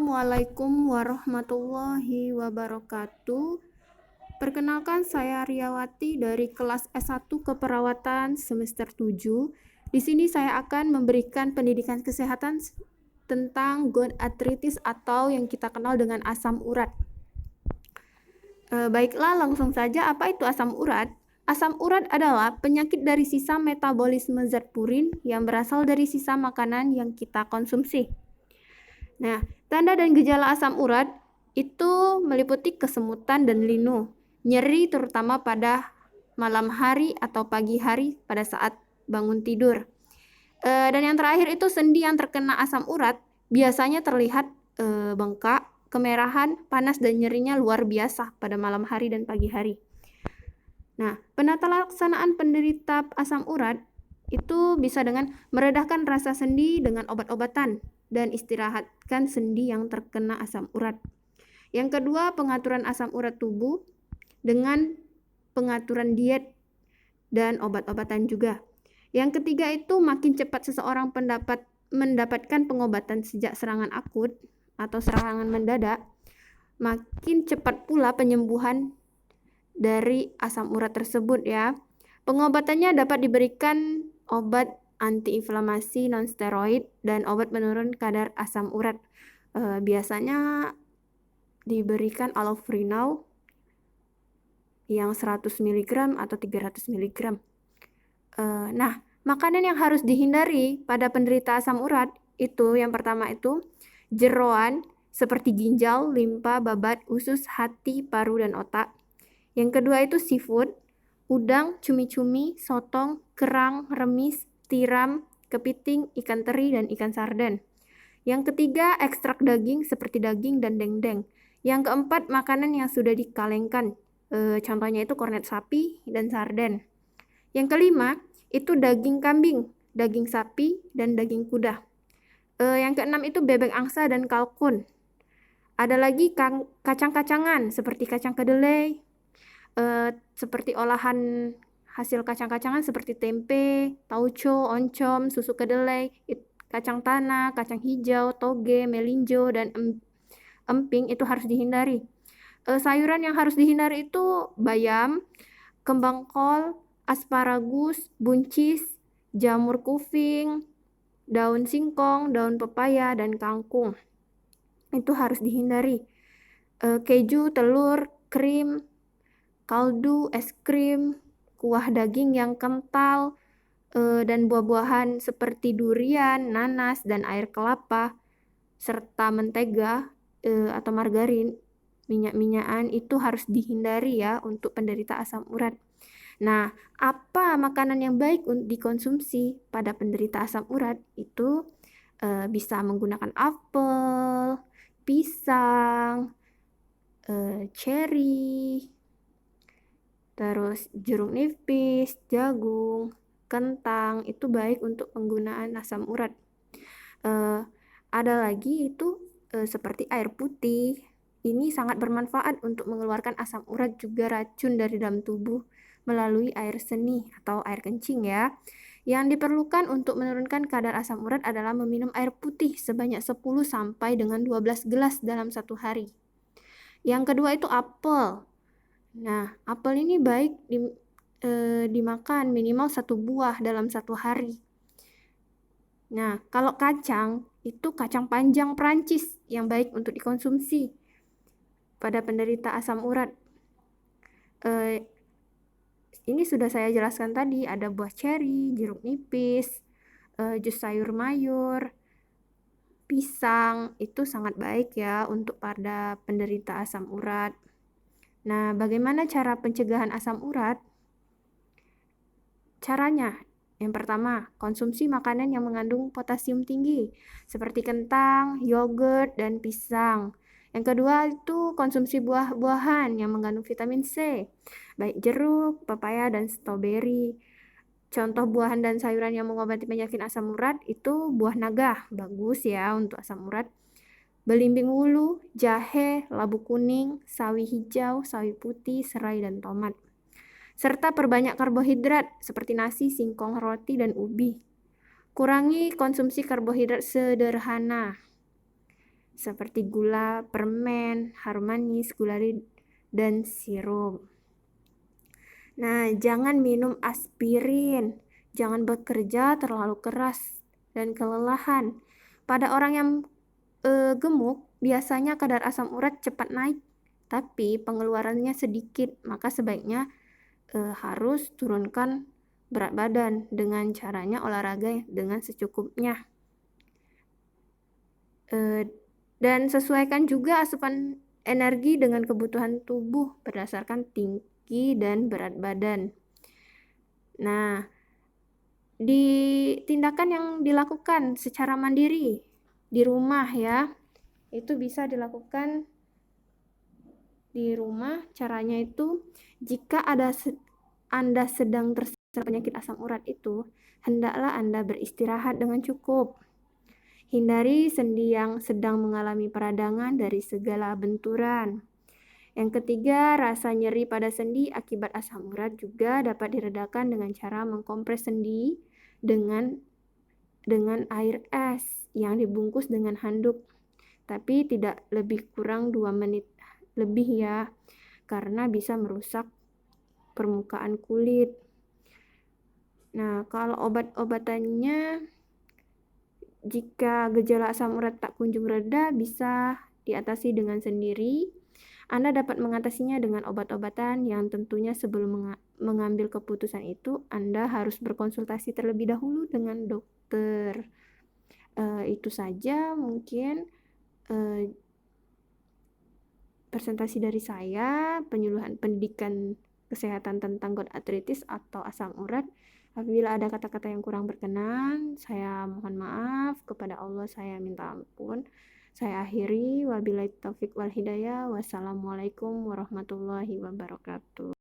Assalamualaikum warahmatullahi wabarakatuh. Perkenalkan, saya Riawati dari kelas S1 Keperawatan semester 7. Di sini saya akan memberikan pendidikan kesehatan tentang gout arthritis atau yang kita kenal dengan asam urat. Baiklah, langsung saja, apa itu asam urat? Asam urat adalah penyakit dari sisa metabolisme zat purin yang berasal dari sisa makanan yang kita konsumsi. Nah, tanda dan gejala asam urat itu meliputi kesemutan dan linu, nyeri terutama pada malam hari atau pagi hari pada saat bangun tidur. Dan yang terakhir itu sendi yang terkena asam urat biasanya terlihat bengkak, kemerahan, panas dan nyerinya luar biasa pada malam hari dan pagi hari. Nah, penata laksanaan penderita asam urat itu bisa dengan meredahkan rasa sendi dengan obat-obatan dan istirahatkan sendi yang terkena asam urat. Yang kedua, pengaturan asam urat tubuh dengan pengaturan diet dan obat-obatan juga. Yang ketiga itu makin cepat seseorang mendapatkan pengobatan sejak serangan akut atau serangan mendadak, makin cepat pula penyembuhan dari asam urat tersebut ya. Pengobatannya dapat diberikan obat antiinflamasi non-steroid dan obat penurun kadar asam urat. Biasanya diberikan allopurinol yang 100 mg atau 300 mg. Nah, makanan yang harus dihindari pada penderita asam urat itu yang pertama itu jeroan seperti ginjal, limpa, babat, usus, hati, paru, dan otak. Yang kedua itu seafood, udang, cumi-cumi, sotong, kerang, remis, tiram, kepiting, ikan teri, dan ikan sarden. Yang ketiga, ekstrak daging seperti daging dan dendeng. Yang keempat, makanan yang sudah dikalengkan. Contohnya itu kornet sapi dan sarden. Yang kelima, itu daging kambing, daging sapi, dan daging kuda. Yang keenam itu bebek angsa dan kalkun. Ada lagi kacang-kacangan seperti kacang kedelai, seperti olahan hasil kacang-kacangan seperti tempe, tauco, oncom, susu kedelai, kacang tanah, kacang hijau, toge, melinjo, dan emping itu harus dihindari. Sayuran yang harus dihindari itu bayam, kembang kol, asparagus, buncis, jamur kuping, daun singkong, daun pepaya, dan kangkung. Itu harus dihindari. Keju, telur, krim, kaldu, es krim, kuah daging yang kental, dan buah-buahan seperti durian, nanas, dan air kelapa, serta mentega atau margarin, minyak-minyakan itu harus dihindari ya untuk penderita asam urat. Nah, apa makanan yang baik dikonsumsi pada penderita asam urat? Itu bisa menggunakan apel, pisang, cherry, terus jeruk nipis, jagung, kentang, itu baik untuk penggunaan asam urat. Ada lagi itu seperti air putih. Ini sangat bermanfaat untuk mengeluarkan asam urat juga racun dari dalam tubuh melalui air seni atau air kencing ya. Yang diperlukan untuk menurunkan kadar asam urat adalah meminum air putih sebanyak 10 sampai dengan 12 gelas dalam satu hari. Yang kedua itu apel. Nah, apel ini baik dimakan minimal 1 buah dalam satu hari. Nah, kalau kacang, itu kacang panjang Prancis yang baik untuk dikonsumsi pada penderita asam urat. Ini sudah saya jelaskan tadi, ada buah ceri, jeruk nipis, jus sayur mayur, pisang, itu sangat baik ya untuk pada penderita asam urat. Nah, bagaimana cara pencegahan asam urat? Caranya, yang pertama, konsumsi makanan yang mengandung potasium tinggi, seperti kentang, yogurt, dan pisang. Yang kedua itu konsumsi buah-buahan yang mengandung vitamin C, baik jeruk, pepaya, dan stroberi. Contoh buahan dan sayuran yang mengobati penyakit asam urat itu buah naga, bagus ya untuk asam urat. Belimbing wulu, jahe, labu kuning, sawi hijau, sawi putih, serai, dan tomat. Serta perbanyak karbohidrat seperti nasi, singkong, roti, dan ubi. Kurangi konsumsi karbohidrat sederhana seperti gula, permen, harum manis, gulali, dan sirup. Nah, jangan minum aspirin. Jangan bekerja terlalu keras dan kelelahan. Pada orang yang gemuk, biasanya kadar asam urat cepat naik, tapi pengeluarannya sedikit. Maka sebaiknya harus turunkan berat badan dengan caranya olahraga dengan secukupnya. Dan sesuaikan juga asupan energi dengan kebutuhan tubuh berdasarkan tinggi dan berat badan. Nah, di tindakan yang dilakukan secara mandiri di rumah ya, itu bisa dilakukan di rumah. Caranya itu, jika Anda sedang terserang penyakit asam urat itu, hendaklah Anda beristirahat dengan cukup. Hindari sendi yang sedang mengalami peradangan dari segala benturan. Yang ketiga, rasa nyeri pada sendi akibat asam urat juga dapat diredakan dengan cara mengkompres sendi dengan air es yang dibungkus dengan handuk, tapi tidak lebih kurang 2 menit lebih ya, karena bisa merusak permukaan kulit. Nah, kalau obat-obatannya, jika gejala asam urat tak kunjung reda, bisa diatasi dengan sendiri. Anda dapat mengatasinya dengan obat-obatan yang tentunya sebelum mengambil keputusan itu, Anda harus berkonsultasi terlebih dahulu dengan dokter. Itu saja mungkin presentasi dari saya, penyuluhan pendidikan kesehatan tentang gout arthritis atau asam urat. Apabila ada kata-kata yang kurang berkenan, saya mohon maaf. Kepada Allah saya minta ampun. Saya akhiri, wabillahi taufik wal hidayah. Wassalamualaikum warahmatullahi wabarakatuh.